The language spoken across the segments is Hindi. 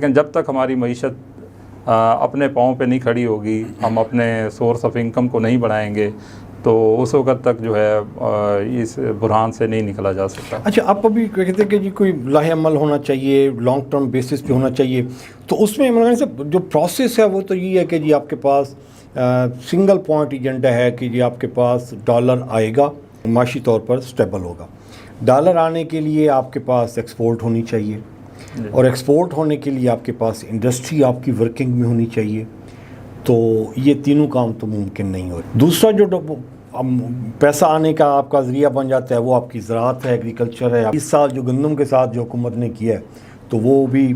लेकिन जब तक हमारी मईशत अपने पाँव पे नहीं खड़ी होगी, हम अपने सोर्स ऑफ इनकम को नहीं बढ़ाएंगे, तो उस वक्त तक जो है इस बुरहान से नहीं निकला जा सकता। अच्छा, आप अभी कहते हैं कि जी कोई लाहे अमल होना चाहिए, लॉन्ग टर्म बेसिस पे होना चाहिए, तो उसमें मतलब से जो प्रोसेस है वो तो ये है कि जी आपके पास सिंगल पॉइंट एजेंडा है कि जी आपके पास डॉलर आएगा, माशी तौर पर स्टेबल होगा। डॉलर आने के लिए आपके पास एक्सपोर्ट होनी चाहिए, और एक्सपोर्ट होने के लिए आपके पास इंडस्ट्री आपकी वर्किंग में होनी चाहिए। तो ये तीनों काम तो मुमकिन नहीं हो। दूसरा जो पैसा आने का आपका ज़रिया बन जाता है वो आपकी ज़राअत है, एग्रीकल्चर है। इस साल जो गंदम के साथ जो हुकूमत ने किया है तो वो भी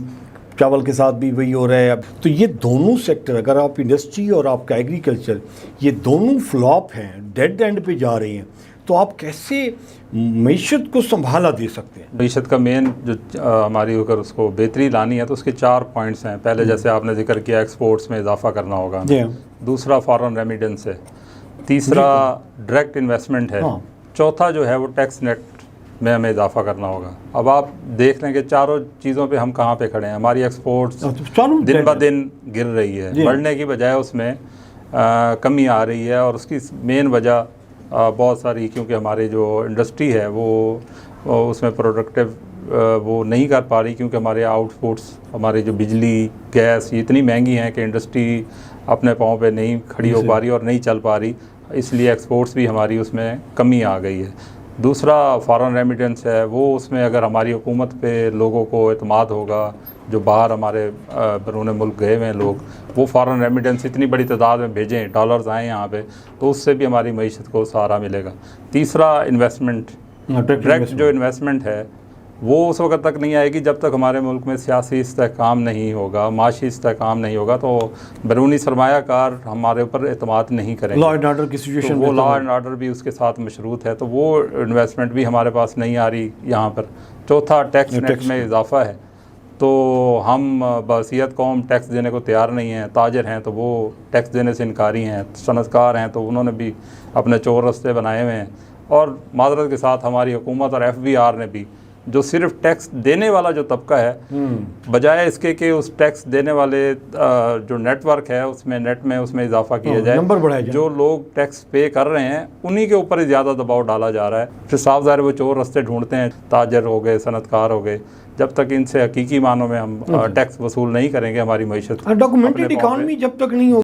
चावल के साथ भी वही हो रहा है। अब तो ये दोनों सेक्टर, अगर आप इंडस्ट्री और आपका एग्रीकल्चर, ये दोनों फ्लॉप हैं, डेड एंड पे जा रहे हैं, तो आप कैसे मईशत को संभाला दे सकते हैं? मईशत का मेन जो हमारी अगर उसको बेहतरी लानी है तो उसके 4 पॉइंट्स हैं। पहले जैसे आपने जिक्र किया, एक्सपोर्ट्स में इजाफा करना होगा। दूसरा फॉरेन रेमिटेंस है। तीसरा डायरेक्ट इन्वेस्टमेंट है। चौथा जो है वो टैक्स नेट में हमें इजाफा करना होगा। अब आप देख लें कि चारों चीज़ों पे हम कहाँ पे खड़े हैं। हमारी एक्सपोर्ट्स दिन ब दिन गिर रही है, बढ़ने की बजाय उसमें कमी आ रही है। और उसकी मेन वजह बहुत सारी, क्योंकि हमारी जो इंडस्ट्री है वो उसमें प्रोडक्टिव वो नहीं कर पा रही, क्योंकि हमारे आउटपुट्स, हमारी जो बिजली, गैस, ये इतनी महंगी हैं कि इंडस्ट्री अपने पाँव पे नहीं खड़ी हो पा रही और नहीं चल पा रही, इसलिए एक्सपोर्ट्स भी हमारी उसमें कमी आ गई है। दूसरा फॉरेन रेमिटेंस है, वो उसमें अगर हमारी हुकूमत पे लोगों को एतमाद होगा, जो बाहर हमारे बैरून मुल्क गए हुए हैं लोग, वो फॉरेन रेमिटेंस इतनी बड़ी तादाद में भेजें, डॉलर्स आएँ यहाँ पे, तो उससे भी हमारी मईशत को सहारा मिलेगा। तीसरा इन्वेस्टमेंट, डायरेक्ट जो इन्वेस्टमेंट है वो उस वक्त तक नहीं आएगी जब तक हमारे मुल्क में सियासी इस्तेहकाम नहीं होगा, माशी इस्तेहकाम नहीं होगा, तो बैरूनी सरमायाकार हमारे ऊपर एतमाद नहीं करेंगे। लॉ एंड ऑर्डर की सिचुएशन, वो लॉ एंड ऑर्डर भी उसके साथ मशरूत है, तो वो इन्वेस्टमेंट भी हमारे पास नहीं आ रही यहाँ पर। चौथा टैक्स नेट में इजाफा है, तो हम बसीयत कौम टैक्स देने को तैयार नहीं हैं। ताजर हैं तो वो टैक्स देने से इनकारी हैं, सनतकार हैं तो उन्होंने भी अपने चोर रस्ते बनाए हुए हैं। और माजरत के साथ हमारी हुकूमत और FBR ने भी, जो सिर्फ टैक्स देने वाला जो तबका है, बजाय इसके कि उस टैक्स देने वाले जो नेटवर्क है उसमें नेट में उसमें इजाफा किया जाए, नंबर बढ़ाया जाए, जो लोग टैक्स पे कर रहे हैं उन्हीं के ऊपर ही ज़्यादा दबाव डाला जा रहा है। फिर साफ ज़ाहिर वो चोर रस्ते ढूंढते हैं, ताजर हो गए, सनतकार हो गए। जब तक इनसे हकीकी मानों में हम टैक्स वसूल नहीं करेंगे, हमारी मईशत डॉक्यूमेंटेड इकॉनमी जब तक नहीं हो